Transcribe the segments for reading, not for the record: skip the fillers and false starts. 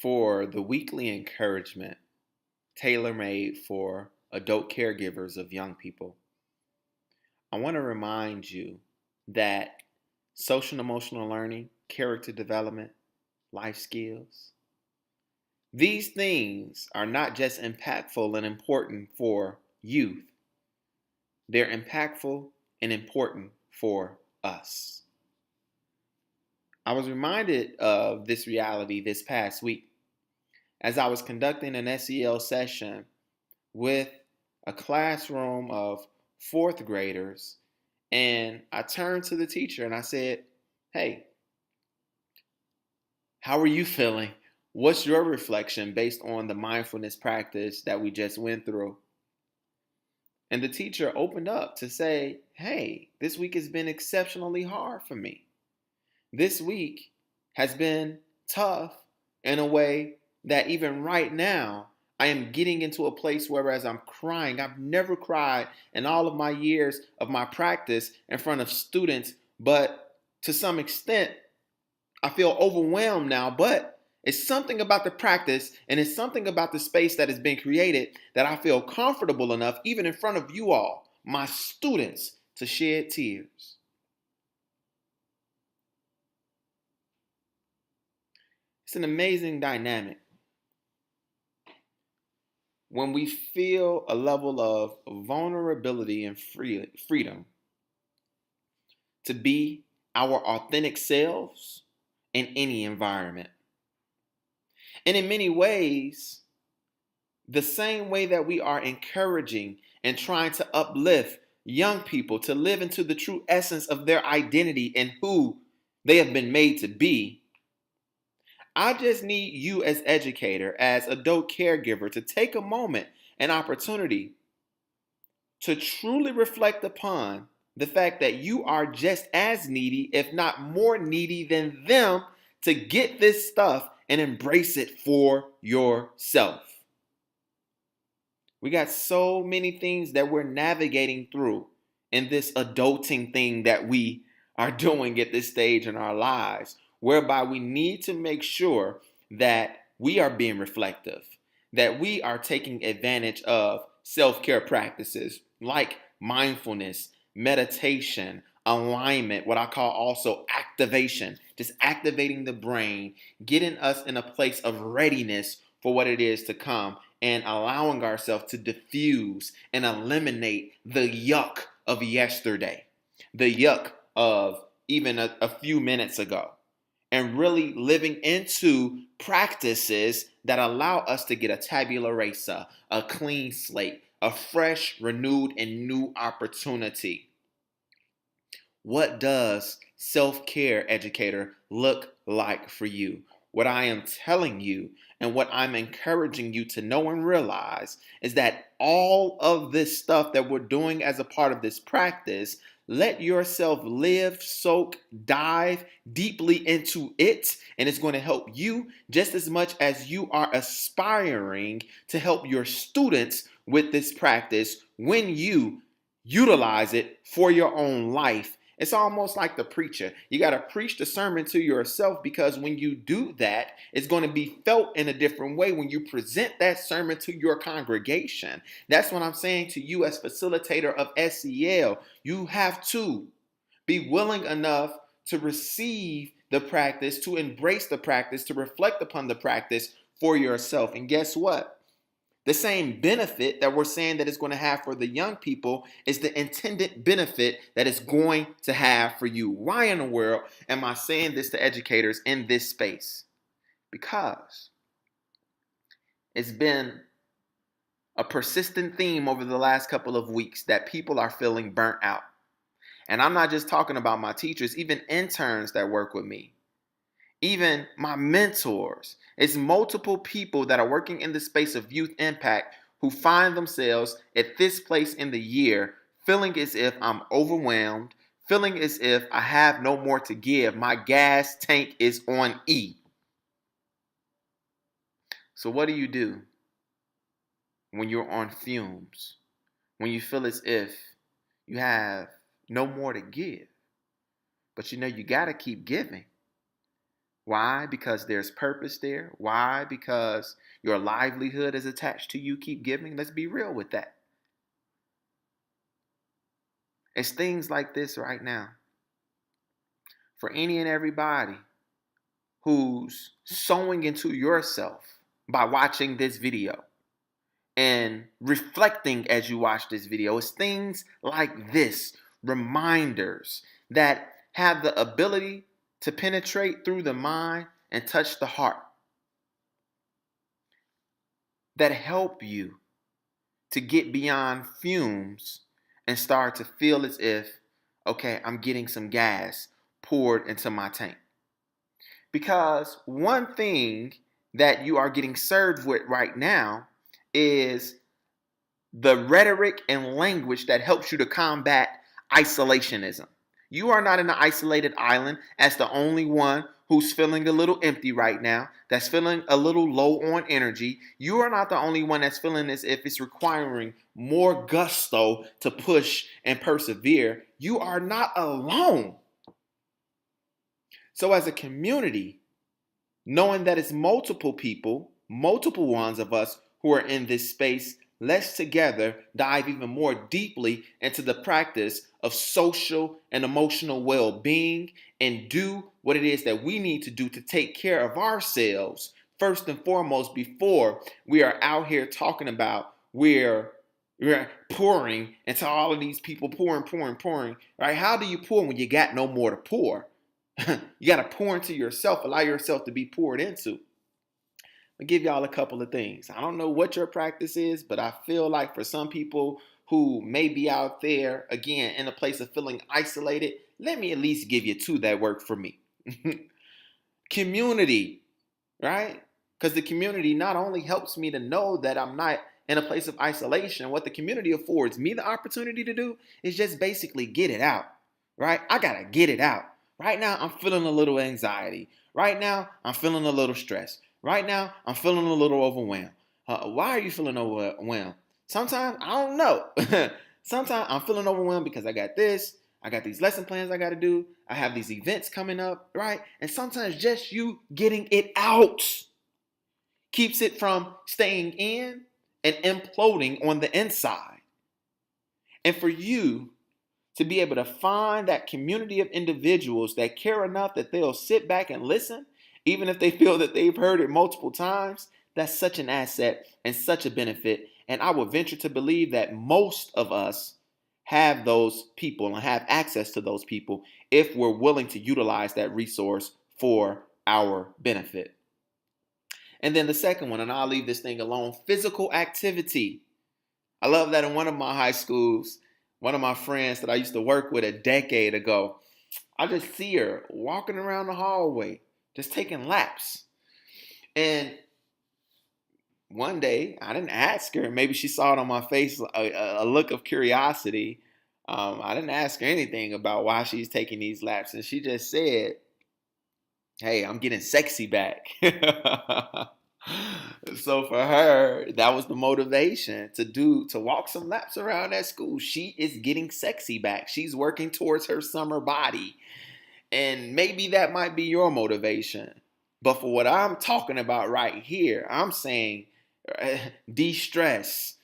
for the weekly encouragement tailor-made for adult caregivers of young people. I want to remind you that social and emotional learning, character development, life skills, these things are not just impactful and important for youth, they're impactful and important for us. I was reminded of this reality this past week as I was conducting an SEL session with a classroom of fourth graders. And I turned to the teacher and I said, "Hey, how are you feeling? What's your reflection based on the mindfulness practice that we just went through?" And the teacher opened up to say, "Hey, this week has been exceptionally hard for me. This week has been tough in a way that even right now, I am getting into a place where as I'm crying, I've never cried in all of my years of my practice in front of students, but to some extent, I feel overwhelmed now, but it's something about the practice and it's something about the space that has been created that I feel comfortable enough, even in front of you all, my students, to shed tears." It's an amazing dynamic when we feel a level of vulnerability and freedom to be our authentic selves in any environment. And in many ways, the same way that we are encouraging and trying to uplift young people to live into the true essence of their identity and who they have been made to be, I just need you as educator, as adult caregiver, to take a moment, an opportunity to truly reflect upon the fact that you are just as needy, if not more needy than them, to get this stuff and embrace it for yourself. We got so many things that we're navigating through in this adulting thing that we are doing at this stage in our lives, whereby we need to make sure that we are being reflective, that we are taking advantage of self-care practices like mindfulness, meditation, alignment, what I call also activation, just activating the brain, getting us in a place of readiness for what it is to come, and allowing ourselves to diffuse and eliminate the yuck of yesterday, the yuck of even a few minutes ago, and really living into practices that allow us to get a tabula rasa, a clean slate, a fresh, renewed, and new opportunity. What does self-care, educator, look like for you? What I am telling you and what I'm encouraging you to know and realize is that all of this stuff that we're doing as a part of this practice, let yourself live, soak, dive deeply into it, and it's going to help you just as much as you are aspiring to help your students with this practice when you utilize it for your own life. It's almost like the preacher. You got to preach the sermon to yourself, because when you do that, it's going to be felt in a different way when you present that sermon to your congregation. That's what I'm saying to you as facilitator of SEL. You have to be willing enough to receive the practice, to embrace the practice, to reflect upon the practice for yourself. And guess what? The same benefit that we're saying that it's going to have for the young people is the intended benefit that it's going to have for you. Why in the world am I saying this to educators in this space? Because it's been a persistent theme over the last couple of weeks that people are feeling burnt out. And I'm not just talking about my teachers, even interns that work with me, even my mentors. It's multiple people that are working in the space of youth impact who find themselves at this place in the year feeling as if I'm overwhelmed, feeling as if I have no more to give. My gas tank is on E. So what do when you're on fumes? When you feel as if you have no more to give, but you know you got to keep giving? Why? Because there's purpose there. Why? Because your livelihood is attached to you. Keep giving. Let's be real with that. It's things like this right now. For any and everybody who's sowing into yourself by watching this video and reflecting as you watch this video, it's things like this, reminders that have the ability to penetrate through the mind and touch the heart, that help you to get beyond fumes and start to feel as if, okay, I'm getting some gas poured into my tank. Because one thing that you are getting served with right now is the rhetoric and language that helps you to combat isolationism. You are not in an isolated island as the only one who's feeling a little empty right now, that's feeling a little low on energy. You are not the only one that's feeling as if it's requiring more gusto to push and persevere. You are not alone. So as a community, knowing that it's multiple people, multiple ones of us who are in this space, let's together dive even more deeply into the practice of social and emotional well-being and do what it is that we need to do to take care of ourselves first and foremost before we are out here talking about we're pouring into all of these people, pouring, right? How do you pour when you got no more to pour? You got to pour into yourself, allow yourself to be poured into. I'll give y'all a couple of things. I don't know what your practice is, but I feel like for some people who may be out there, again, in a place of feeling isolated, let me at least give you two that work for me. Community, right? Because the community not only helps me to know that I'm not in a place of isolation, what the community affords me the opportunity to do is just basically get it out, right? I got to get it out. Right now, I'm feeling a little anxiety. Right now, I'm feeling a little stress. Right now, I'm feeling a little overwhelmed. Why are you feeling overwhelmed? Sometimes, I don't know. Sometimes I'm feeling overwhelmed because I got this. I got these lesson plans I got to do. I have these events coming up, right? And sometimes just you getting it out keeps it from staying in and imploding on the inside. And for you to be able to find that community of individuals that care enough that they'll sit back and listen, even if they feel that they've heard it multiple times, that's such an asset and such a benefit. And I would venture to believe that most of us have those people and have access to those people if we're willing to utilize that resource for our benefit. And then the second one, and I'll leave this thing alone, physical activity. I love that in one of my high schools, one of my friends that I used to work with a decade ago, I just see her walking around the hallway, just taking laps. And one day, I didn't ask her, maybe she saw it on my face, a look of curiosity. I didn't ask her anything about why she's taking these laps. And she just said, hey, I'm getting sexy back. So for her, that was the motivation to walk some laps around that school. She is getting sexy back. She's working towards her summer body. And maybe that might be your motivation. But for what I'm talking about right here, I'm saying de-stress.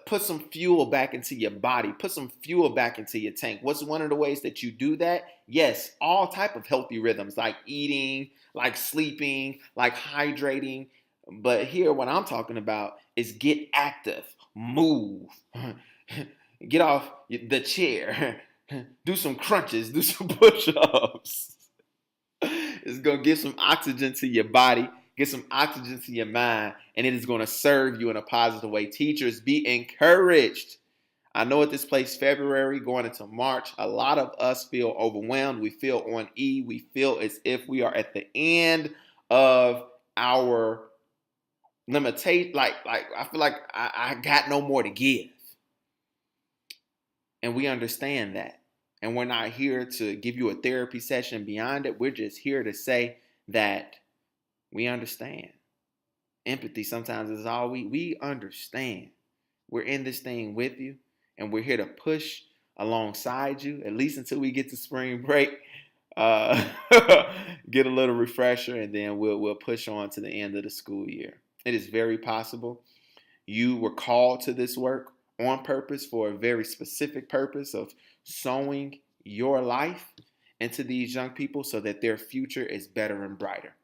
Put some fuel back into your body. Put some fuel back into your tank. What's one of the ways that you do that? Yes, all type of healthy rhythms like eating, like sleeping, like hydrating. But here, what I'm talking about is get active, move, get off the chair, do some crunches, do some push-ups. It's going to get some oxygen to your body, get some oxygen to your mind, and it is going to serve you in a positive way. Teachers, be encouraged. I know at this place, February, going into March, a lot of us feel overwhelmed. We feel on E. We feel as if we are at the end of our limitation. Like I feel like I got no more to give. And we understand that. And we're not here to give you a therapy session beyond it. We're just here to say that we understand. Empathy sometimes is all we understand. We're in this thing with you, and we're here to push alongside you, at least until we get to spring break. uh, get a little refresher, and then we'll push on to the end of the school year. It is very possible you were called to this work on purpose for a very specific purpose of sowing your life into these young people so that their future is better and brighter.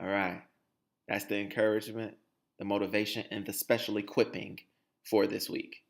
All right. That's the encouragement, the motivation, and the special equipping for this week.